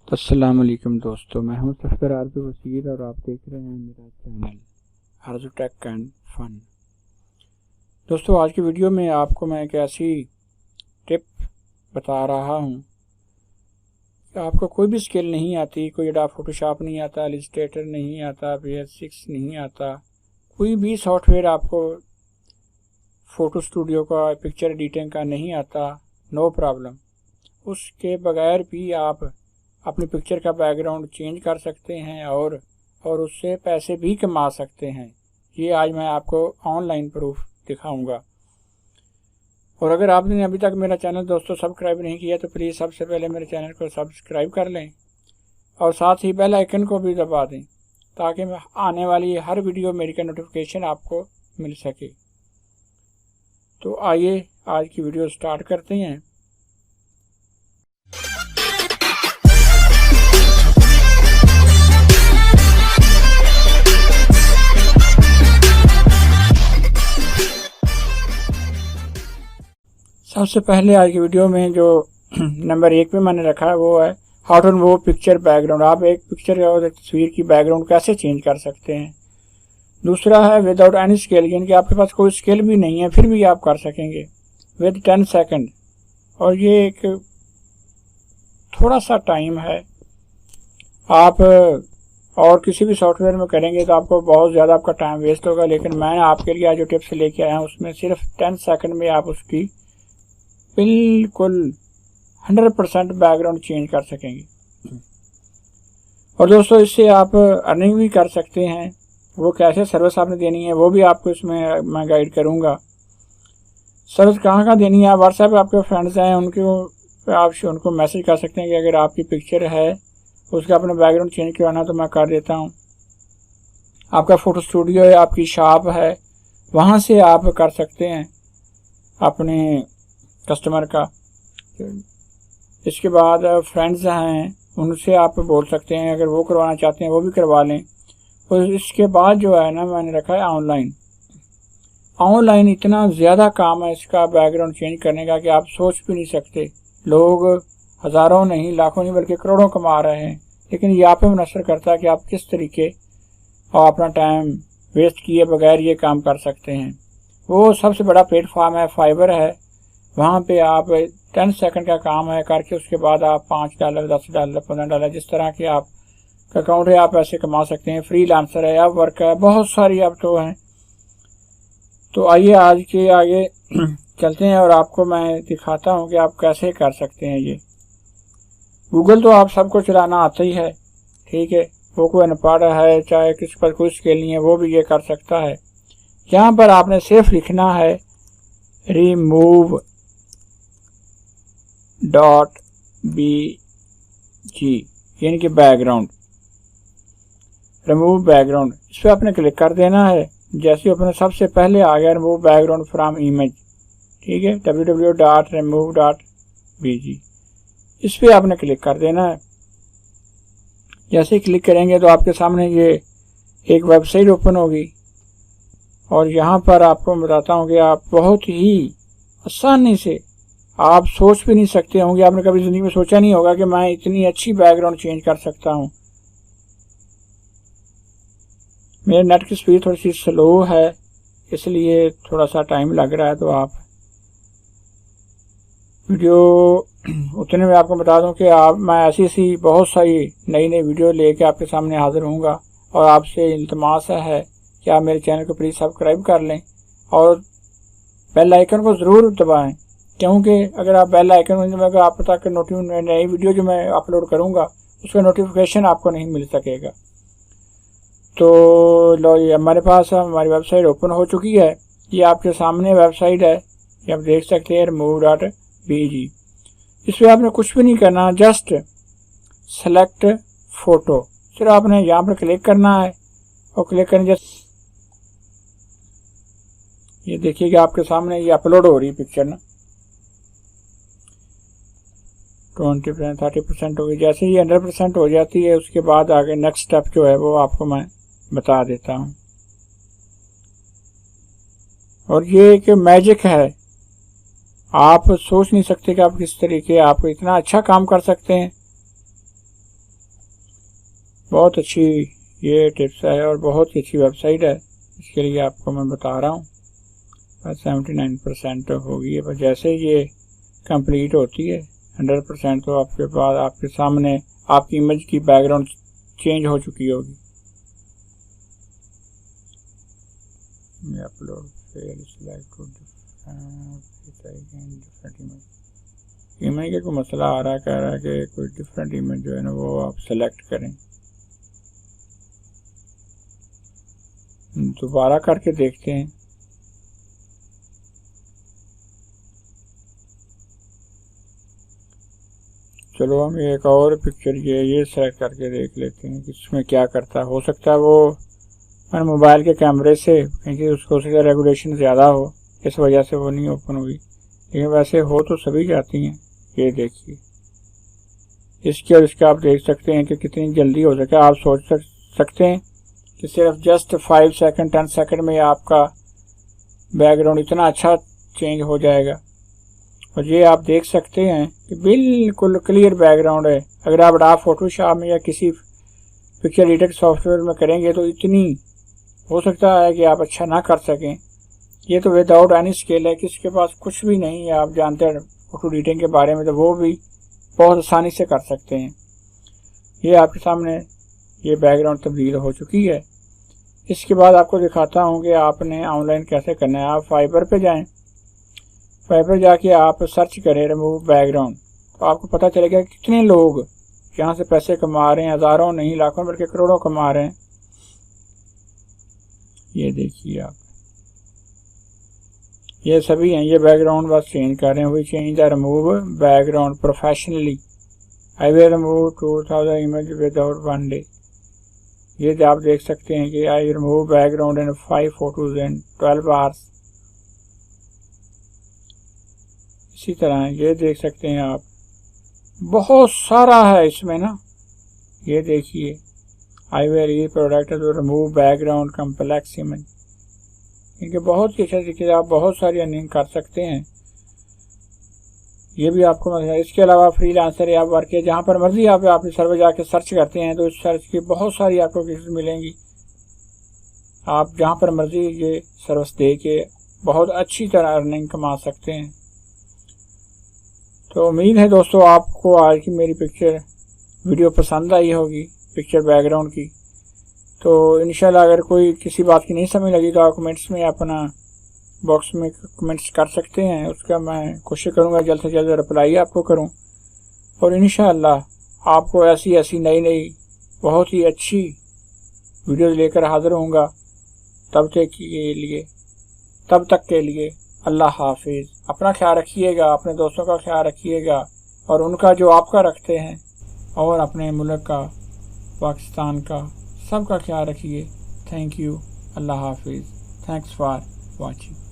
अस्सलाम वालेकुम दोस्तों, मैं हूं सफदर आरज़ू वसीर और आप देख रहे हैं मेरा channel Arzoo tech and fun. दोस्तों, आज की वीडियो में आपको मैं एक ऐसी टिप बता रहा हूं कि आपको कोई भी स्किल नहीं आती, कोई एडोब फोटोशॉप नहीं आता, इलस्ट्रेटर नहीं आता, VS6 नहीं आता, कोई भी सॉफ्टवेयर आपको फ़ोटो स्टूडियो का पिक्चर एडिटिंग का नहीं आता, नो प्रॉब्लम। उसके बगैर भी आप अपनी पिक्चर का बैकग्राउंड चेंज कर सकते हैं और उससे पैसे भी कमा सकते हैं। ये आज मैं आपको ऑनलाइन प्रूफ दिखाऊंगा। और अगर आपने अभी तक मेरा चैनल दोस्तों सब्सक्राइब नहीं किया तो प्लीज़ सबसे पहले मेरे चैनल को सब्सक्राइब कर लें और साथ ही बेल आइकन को भी दबा दें ताकि आने वाली हर वीडियो मेरी का नोटिफिकेशन आपको मिल सके। तो आइए आज की वीडियो स्टार्ट करते हैं। सबसे पहले आज की वीडियो में जो नंबर 1 पे मैंने रखा है वो है how to remove picture background. आप एक पिक्चर और एक तस्वीर की बैकग्राउंड कैसे चेंज कर सकते हैं। दूसरा है विदाउट एनी स्किल, यानी कि आपके पास कोई स्किल भी नहीं है फिर भी आप कर सकेंगे विद 10 सेकंड। और ये एक थोड़ा सा टाइम है, आप और किसी भी सॉफ्टवेयर में करेंगे तो आपको बहुत ज़्यादा आपका टाइम वेस्ट होगा, लेकिन मैं आपके लिए आज जो टिप्स लेके आया हूँ उसमें सिर्फ 10 सेकंड में आप उसकी बिल्कुल 100% बैकग्राउंड चेंज कर सकेंगे। और दोस्तों, इससे आप अर्निंग भी कर सकते हैं। वो कैसे सर्विस आपने देनी है वो भी आपको इसमें मैं गाइड करूंगा। सर्विस कहाँ देनी है, आप व्हाट्सएप आपके फ्रेंड्स हैं आप उनको मैसेज कर सकते हैं कि अगर आपकी पिक्चर है उसका अपना बैकग्राउंड चेंज करवाना तो मैं कर देता हूँ। आपका फ़ोटो स्टूडियो है, आपकी शॉप है, वहाँ से आप कर सकते हैं अपने कस्टमर का। इसके बाद फ्रेंड्स हैं उनसे आप बोल सकते हैं, अगर वो करवाना चाहते हैं वो भी करवा लें। और इसके बाद जो है ना मैंने रखा है ऑनलाइन इतना ज़्यादा काम है इसका बैकग्राउंड चेंज करने का कि आप सोच भी नहीं सकते। लोग हज़ारों नहीं लाखों नहीं बल्कि करोड़ों कमा रहे हैं, लेकिन ये आप पे मुनसर करता है कि आप किस तरीके और अपना टाइम वेस्ट किए बगैर ये काम कर सकते हैं। वो सबसे बड़ा प्लेटफॉर्म है फाइवर है, वहाँ पे आप 10 सेकंड का काम है करके उसके बाद आप $5, $10, $15 जिस तरह के आप अकाउंट है आप ऐसे कमा सकते हैं। फ्रीलांसर है, आप वर्क है, बहुत सारी आप तो हैं। तो आइए आज के आगे चलते हैं और आपको मैं दिखाता हूँ कि आप कैसे कर सकते हैं ये। गूगल तो आप सबको चलाना आता ही है, ठीक है, वो कोई अनपढ़ है चाहे किसी पर कोई स्किल नहीं है वो भी ये कर सकता है। यहाँ पर आपने सिर्फ लिखना है remove.bg, यानी कि बैकग्राउंड, रिमूव बैकग्राउंड। इस पर आपने क्लिक कर देना है। जैसे अपने सबसे पहले आ गया रिमूव बैकग्राउंड फ्रॉम इमेज, ठीक है, www.remove.bg। इस पर आपने क्लिक कर देना है। जैसे ही क्लिक करेंगे तो आपके सामने ये एक वेबसाइट ओपन होगी और यहाँ पर आपको बताता हूँ कि आप बहुत ही आसानी से, आप सोच भी नहीं सकते होंगे, आपने कभी ज़िंदगी में सोचा नहीं होगा कि मैं इतनी अच्छी बैकग्राउंड चेंज कर सकता हूँ। मेरे नेट की स्पीड थोड़ी सी स्लो है इसलिए थोड़ा सा टाइम लग रहा है, तो आप वीडियो उतने में आपको बता दूं कि मैं ऐसी बहुत सारी नई वीडियो लेके आपके सामने हाजिर होऊंगा। और आपसे इल्तमास है कि आप मेरे चैनल को प्लीज़ सब्सक्राइब कर लें और बेल आइकन को ज़रूर दबाएं, क्योंकि अगर आप बेल आइकन में आप तक नई वीडियो जो मैं अपलोड करूंगा उसका नोटिफिकेशन आपको नहीं मिल सकेगा। तो लो, ये हमारे पास हमारी वेबसाइट ओपन हो चुकी है। ये आपके सामने वेबसाइट है, ये आप देख सकते हैं remove.bg। इस पर आपने कुछ भी नहीं करना, जस्ट सेलेक्ट फ़ोटो, सिर्फ आपने यहाँ पर क्लिक करना है और क्लिक करने जस्ट ये देखिएगा आपके सामने ये अपलोड हो रही पिक्चर ना 20% 30% हो गई। जैसे ही 100% हो जाती है उसके बाद आगे नेक्स्ट स्टेप जो है वो आपको मैं बता देता हूँ। और ये एक मैजिक है, आप सोच नहीं सकते कि आप किस तरीके आप इतना अच्छा काम कर सकते हैं। बहुत अच्छी ये टिप्स है और बहुत ही अच्छी वेबसाइट है। इसके लिए आपको मैं बता रहा हूँ। बस 79% होगी है, पर जैसे ये कंप्लीट होती है 100% तो आपके पास आपके सामने आपकी इमेज की बैकग्राउंड चेंज हो चुकी होगी। अपलोड सिलेक्ट इमेज का कोई मसला आ रहा है, कह रहा है कि कोई डिफरेंट इमेज जो है ना वो आप सेलेक्ट करें। दोबारा करके देखते हैं। चलो हम एक और पिक्चर ये सेलेक्ट करके देख लेते हैं कि इसमें क्या करता है। हो सकता है वो मैंने मोबाइल के कैमरे से क्योंकि उसको से रेगुलेशन ज़्यादा हो, इस वजह से वो नहीं ओपन हुई, लेकिन वैसे हो तो सभी जाती हैं। ये देखिए इसके और इसके आप देख सकते हैं कि कितनी जल्दी हो सके। आप सोच सकते हैं कि सिर्फ जस्ट 5 सेकंड 10 सेकंड में आपका बैकग्राउंड इतना अच्छा चेंज हो जाएगा। और ये आप देख सकते हैं कि बिल्कुल क्लियर बैकग्राउंड है। अगर आप फोटोशॉप में या किसी पिक्चर एडिटर सॉफ्टवेयर में करेंगे तो इतनी हो सकता है कि आप अच्छा ना कर सकें। ये तो विदाउट एनी स्किल है, किसके पास कुछ भी नहीं है, आप जानते हैं फोटो एडिटिंग के बारे में, तो वो भी बहुत आसानी से कर सकते हैं। ये आपके सामने ये बैकग्राउंड तब्दील हो चुकी है। इसके बाद आपको दिखाता हूँ कि आपने ऑनलाइन कैसे करना है। आप फाइबर पे जाएं, फाइबर जाके आप सर्च करें रिमूव बैकग्राउंड, तो आपको पता चलेगा कितने लोग यहाँ से पैसे कमा रहे हैं। हज़ारों नहीं, लाखों बल्कि करोड़ों कमा रहे हैं। ये देखिए आप, ये सभी हैं। ये बैकग्राउंड बस चेंज कर रहे हैं। We change the remove background professionally, I will remove 2000 image without 1 day. ये आप देख सकते हैं कि I remove background in 5 photos in 12 hours. इसी तरह ये देख सकते हैं आप, बहुत सारा है इसमें ना। ये देखिए I will use product to remove background complex image. इनके बहुत ही अच्छे तरीके से आप बहुत सारी अर्निंग कर सकते हैं। ये भी आपको मतलब। इसके अलावा फ्रीलांसर या वर्क है, जहाँ पर मर्जी आप इस सर्वर जाके सर्च करते हैं तो इस सर्च की बहुत सारी आपको केसेस मिलेंगी। आप जहाँ पर मर्जी ये सर्विस दे के बहुत अच्छी तरह अर्निंग कमा सकते हैं। तो उम्मीद है दोस्तों आपको आज की मेरी पिक्चर वीडियो पसंद आई होगी, पिक्चर बैकग्राउंड की। तो इंशाल्लाह अगर कोई किसी बात की नहीं समझ लगी तो आप कमेंट्स में अपना बॉक्स में कमेंट्स कर सकते हैं। उसका मैं कोशिश करूंगा जल्द से जल्द रिप्लाई आपको करूं। और इंशाल्लाह आपको ऐसी नई बहुत ही अच्छी वीडियोज़ लेकर हाज़िर होऊंगा। तब तक के लिए अल्लाह हाफिज़। अपना ख्याल रखिएगा, अपने दोस्तों का ख्याल रखिएगा और उनका जो आपका रखते हैं, और अपने मुल्क का, पाकिस्तान का, सबका ख्याल रखिए। Thank you. अल्लाह हाफिज़। Thanks for watching.